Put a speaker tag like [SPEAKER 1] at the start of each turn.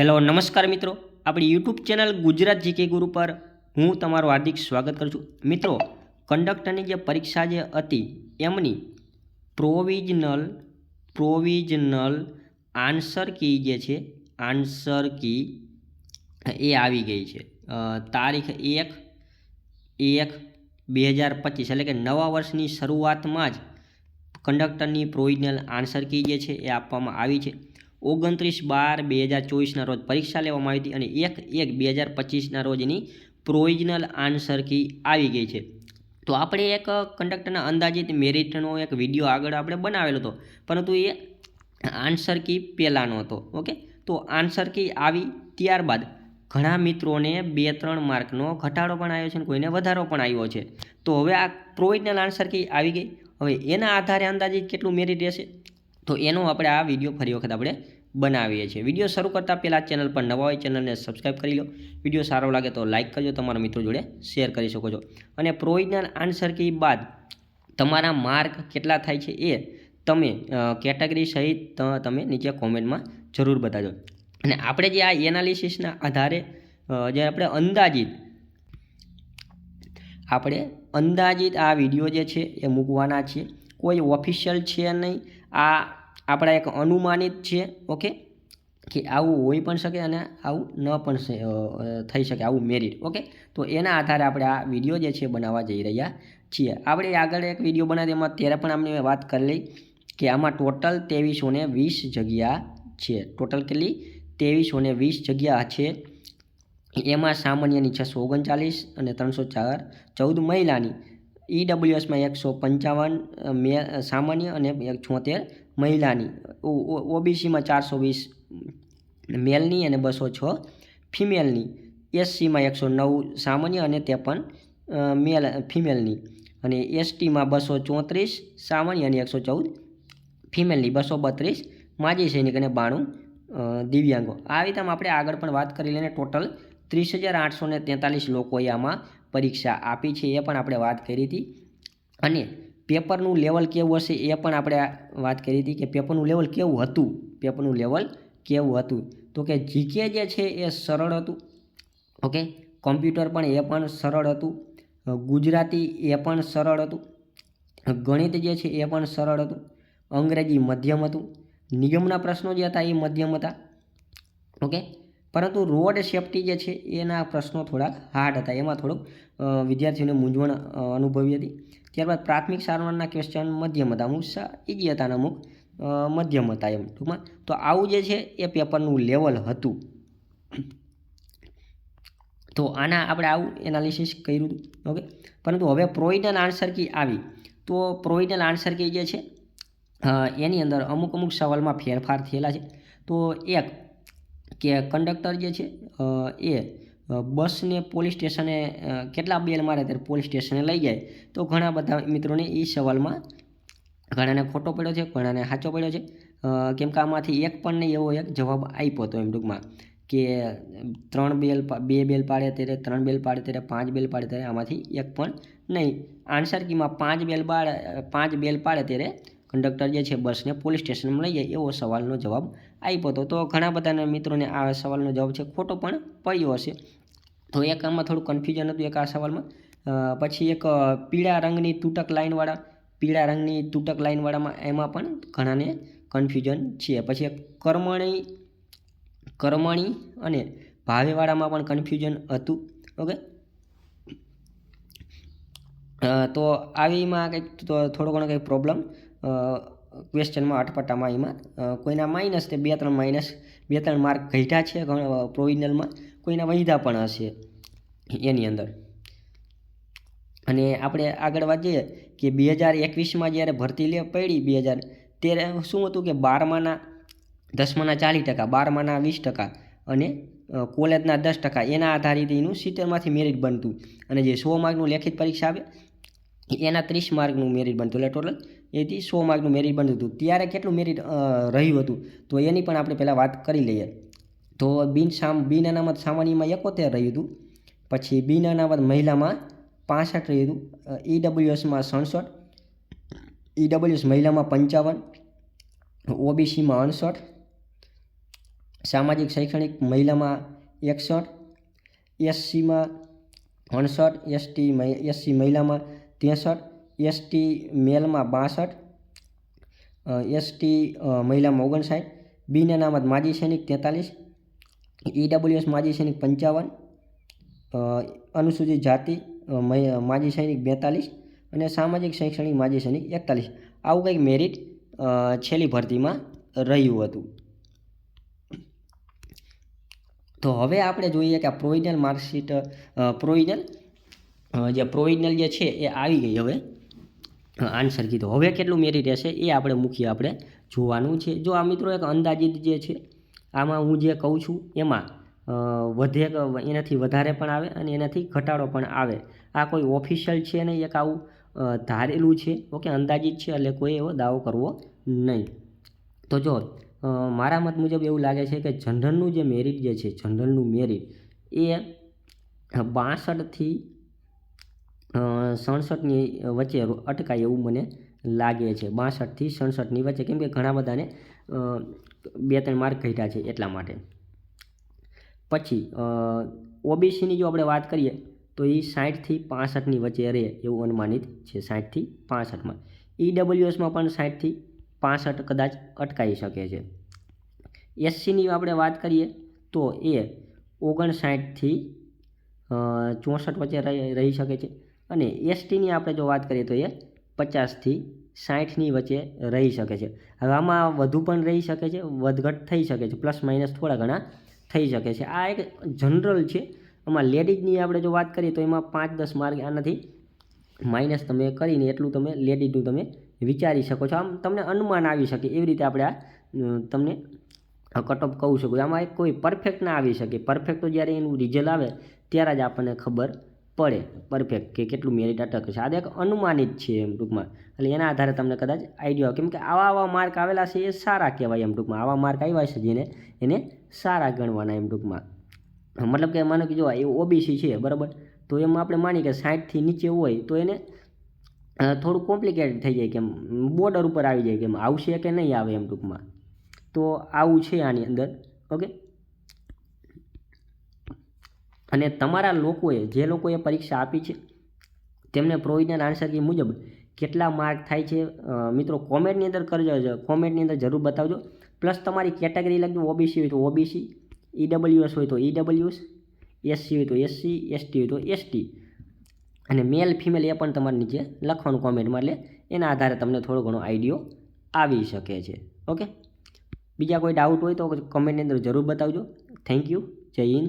[SPEAKER 1] Hello નમસ્કાર મિત્રો, આપણી યુટ્યુબ ચેનલ ગુજરાત જીકે ગુરુ પર હું તમારું હાર્દિક સ્વાગત કરું છું. મિત્રો, કંડક્ટરની જે પરીક્ષા જે હતી એમની પ્રોવિઝનલ આન્સર કી જે છે આન્સર કી એ આવી ગઈ છે. તારીખ 1/1/2025 એટલે કે નવા વર્ષની શરૂઆતમાં જ કંડક્ટરની પ્રોવિઝનલ આન્સર કી જે છે એ આપવામાં આવી છે. 29/12/2024 રોજ પરીક્ષા લેવામાં આવી હતી અને 1/1/2025 રોજની પ્રોવિઝનલ આન્સર કી આવી ગઈ છે. તો આપણે એક કંડક્ટરના અંદાજિત મેરિટનો એક વિડીયો આગળ આપણે બનાવેલો હતો, પરંતુ એ આન્સર કી પહેલાંનો હતો. ઓકે, તો આન્સર કી આવી ત્યારબાદ ઘણા મિત્રોને 2-3 માર્કનો ઘટાડો પણ આવ્યો છે અને કોઈને વધારો પણ આવ્યો છે. તો હવે આ પ્રોવિઝનલ આન્સર કી આવી ગઈ. હવે એના આધારે અંદાજિત કેટલું મેરિટ રહેશે તો એનો આપણે આ વિડીયો ફરી વખત આપણે બનાવીએ છીએ. વિડીયો શરૂ કરતાં પહેલાં ચેનલ પર નવા હોય ચેનલને સબસ્ક્રાઈબ કરી લો. વિડીયો સારો લાગે તો લાઇક કરજો, તમારા મિત્રો જોડે શેર કરી શકો છો. અને પ્રોવિઝનલ આન્સર કી બાદ તમારા માર્ક કેટલા થાય છે એ તમે કેટેગરી સહિત તમે નીચે કોમેન્ટમાં જરૂર બતાવજો. અને આપણે જે આ એનાલિસિસના આધારે જે આપણે અંદાજિત આ વિડીયો જે છે એ મૂકવાના છીએ. કોઈ ઓફિશિયલ છે નહીં, આ આપણા એક અનુમાનિત છે. ઓકે, કે આવું હોઈ પણ શકે અને આવું ન પણ થઈ શકે, આવું મેરિટ. ઓકે, તો એના આધારે આપણે આ વિડીયો જે છે બનાવવા જઈ રહ્યા છીએ. આપણે આગળ એક વિડીયો બનાવી એમાં ત્યારે પણ આપણે વાત કરી લઈ કે આમાં ટોટલ 2320 જગ્યા છે. ટોટલ કેટલી? 2320 જગ્યા છે. એમાં સામાન્યની 639 અને 314 મહિલાની. ઈડબ્લ્યુએસમાં 155 સામાન્ય અને 76 મહિલાની. ઓબીસીમાં 420 મેલની અને 206 ફિમેલની. એસસીમાં 109 સામાન્ય અને 53 ફિમેલની. અને એસટીમાં 234 સામાન્ય અને 114 ફિમેલની. 232 માજી સૈનિક અને 92 દિવ્યાંગો. આ રીતે આપણે આગળ પણ વાત કરી લઈને ટોટલ 30,843 લોકોએ આમાં પરીક્ષા આપી છે, એ પણ આપણે વાત કરી હતી. અને પેપરનું લેવલ કેવું હશે એ પણ આપણે વાત કરી હતી કે પેપરનું લેવલ કેવું હતું. તો કે જીકે જે છે એ સરળ હતું. ઓકે, કોમ્પ્યુટર પણ એ પણ સરળ હતું. ગુજરાતી એ પણ સરળ હતું. ગણિત જે છે એ પણ સરળ હતું. અંગ્રેજી મધ્યમ હતું. નિગમના પ્રશ્નો જે હતા એ મધ્યમ હતા. ઓકે, પરંતુ રોડ સેફટી જે છે એના પ્રશ્નો થોડાક હાર્ડ હતા. એમાં થોડુંક વિદ્યાર્થીઓને મૂંઝવણ અનુભવી હતી. ત્યારબાદ પ્રાથમિક સારવારના ક્વેશ્ચન મધ્યમ હતા, અમુક ઇઝી હતા અને અમુક મધ્યમ હતા એમ ટૂંકમાં. તો આવું જે છે એ પેપરનું લેવલ હતું. તો આના આપણે આવું એનાલિસિસ કર્યું હતું. ઓકે, પરંતુ હવે પ્રોવિઝનલ આન્સર કી આવી. તો પ્રોવિઝનલ આન્સર કી જે છે એની અંદર અમુક સવાલમાં ફેરફાર થયેલા છે. તો એક કે કંડક્ટર જે છે એ બસને પોલીસ સ્ટેશને કેટલા બેલ મારે ત્યારે પોલીસ સ્ટેશને લઈ જાય. તો ઘણા બધા મિત્રોને એ સવાલમાં ઘણાને ખોટો પડ્યો છે, ઘણાને સાચો પડ્યો છે. કેમ કે આમાંથી એક પણ નહીં એવો એક જવાબ આપ્યો હતો એમ ટૂંકમાં કે 2 બેલ પાડે ત્યારે 3 બેલ પાડે ત્યારે 5 બેલ પાડે ત્યારે આમાંથી એક પણ નહીં. આન્સર કીમાં 5 બેલ પાડે ત્યારે કંડક્ટર જે છે બસને પોલીસ સ્ટેશનમાં લઈ જાય એવો સવાલનો જવાબ આપ્યો હતો. તો ઘણા બધાના મિત્રોને આ સવાલનો જવાબ છે ખોટો પણ પડ્યો હશે. તો એક આમાં થોડું કન્ફ્યુઝન હતું એક આ સવાલમાં. પછી એક પીળા રંગની તૂટક લાઇનવાળામાં એમાં પણ ઘણાને કન્ફ્યુઝન છે. પછી એક કર્મણી અને ભાવેવાળામાં પણ કન્ફ્યુઝન હતું. ઓકે, તો આવીમાં કંઈક થોડો ઘણો કંઈક પ્રોબ્લેમ ક્વેશ્ચનમાં અટપટામાં એમાં કોઈના માઇનસ તે 2-3 માર્ક ઘટ્યા છે પ્રોવિઝનલમાં, કોઈના વધ્યા પણ હશે એની અંદર. અને આપણે આગળ વધીએ કે 2021માં જ્યારે ભરતી પડી ત્યારે શું હતું કે 12માના 10માના 40%, 12માના 20% અને કોલેજના 10%, એના આધારિત એનું 70માંથી મેરિટ બનતું. અને જે 100 માર્કનું લેખિત પરીક્ષા આવે એના 30 માર્કનું મેરિટ બનતું. એટલે ટોટલ એથી 100 માર્કનું મેરિટ બનતું હતું. ત્યારે કેટલું મેરિટ રહ્યું હતું તો એની પણ આપણે પહેલાં વાત કરી લઈએ. તો બિન અનામત સામાન્યમાં 71 રહ્યું હતું. પછી બિન અનામત મહિલામાં 65 રહ્યું હતું. ઈડબ્લ્યુએસમાં 67, ઈડબ્લ્યુએસ મહિલામાં 55, ઓબીસીમાં 68, સામાજિક શૈક્ષણિક મહિલામાં 61, એસસીમાં 68, એસસી મહિલામાં 63, એસટી મેલમાં 62, એસટી મહિલામાં 59, બીના અનામત માજી સૈનિક 43, ઈડબ્લ્યુએસ માજી સૈનિક 55, અનુસૂચિત જાતિ માજી સૈનિક 42 અને સામાજિક શૈક્ષણિક માજી સૈનિક 41. આવું કંઈક મેરિટ છેલ્લી ભરતીમાં રહ્યું હતું. તો હવે આપણે જોઈએ કે આ પ્રોવિઝનલ માર્કશીટ પ્રોવિઝનલ જે છે એ આવી ગઈ. હવે આન્સર કીધો. હવે કેટલું મેરિટ રહેશે એ આપણે જોવાનું છે. જો આ મિત્રો એક અંદાજિત જે છે, આમાં હું જે કહું છું એમાં વધે એનાથી વધારે પણ આવે અને એનાથી ઘટાડો પણ આવે. આ કોઈ ઓફિશિયલ છે નહીં, એક આવું ધારેલું છે. ઓકે, અંદાજિત છે એટલે કોઈ એવો દાવો કરવો નહીં. તો જો મારા મત મુજબ એવું લાગે છે કે જનરલનું જે મેરિટ જે છે, જનરલનું મેરિટ એ 62થી 67ની વચ્ચે અટકાય એવું મને લાગે છે. 62થી 67ની વચ્ચે, કેમ કે ઘણા બધાને 2-3 માર્ક ઘટ્યા છે એટલા માટે. પછી ઓબીસીની જો આપણે વાત કરીએ તો એ 60થી 65ની વચ્ચે રહે એવું અનુમાનિત છે. 60થી 65માં. ઈડબ્લ્યુએસમાં પણ 60થી 65 કદાચ અટકાઈ શકે છે. એસસીની આપણે વાત કરીએ તો એ 59થી 64 વચ્ચે રહી શકે છે. અને એસટીની આપણે જો વાત કરીએ તો એ 50થી 60ની વચ્ચે રહી શકે છે. હવે આમાં વધુ પણ રહી શકે છે, વધઘટ થઈ શકે છે, પ્લસ માઇનસ થોડા ઘણા થઈ શકે છે. આ એક જનરલ છે. આમાં લેડીઝની આપણે જો વાત કરીએ તો એમાં 5-10 માર્ક આનાથી માઇનસ તમે કરીને એટલું તમે લેડીઝનું તમે વિચારી શકો છો. આમ તમને અનુમાન આવી શકે એવી રીતે આપણે આ તમને કટ ઓફ કહું શકું. આમાં એક કોઈ પરફેક્ટ ના આવી શકે. પરફેક્ટ તો જ્યારે એનું રિઝલ્ટ આવે ત્યારે જ આપણને ખબર પડે પરફેક્ટ કે કેટલું મેરિટ અટકે છે. આ એક અનુમાનિત છે એમ ટૂંકમાં. એટલે એના આધારે તમને કદાચ આઈડિયા, કેમ કે આવા માર્ક આવેલા છે એ સારા કહેવાય એમ ટૂંકમાં. આવા માર્ક આવ્યા છે જેને એને સારા ગણવાના એમ ટૂંકમાં. મતલબ કે માનો કે જો એ ઓબીસી છે બરાબર, તો એમાં આપણે માની કે 60થી નીચે હોય તો એને થોડું કોમ્પ્લિકેટેડ થઈ જાય, કેમ બોર્ડર ઉપર આવી જાય, કેમ આવશે કે નહીં આવે એમ ટૂંકમાં. તો આવું છે આની અંદર. ઓકે, અને તમારા જે લોકોએ પરીક્ષા આપી છે તેમને પ્રોવિઝનલ આન્સર કી મુજબ કેટલા માર્ક થાય છે મિત્રો કોમેન્ટની અંદર કરજો. કોમેન્ટની અંદર જરૂર બતાવજો. પ્લસ તમારી કેટેગરી લખજો. ઓબીસી હોય તો ઓબીસી, ઈડબ્લ્યુએસ હોય તો ઈડબ્લ્યુએસ, એસસી હોય તો એસસી, એસટી હોય તો એસટી, અને મેલ ફિમેલ એ પણ તમારે નીચે લખવાનું કોમેન્ટમાં. એટલે એના આધારે તમને થોડો ઘણો આઈડિયો આવી શકે છે. ઓકે, બીજા કોઈ ડાઉટ હોય તો કમેન્ટની અંદર જરૂર બતાવજો. Thank you. જય હિન્દ.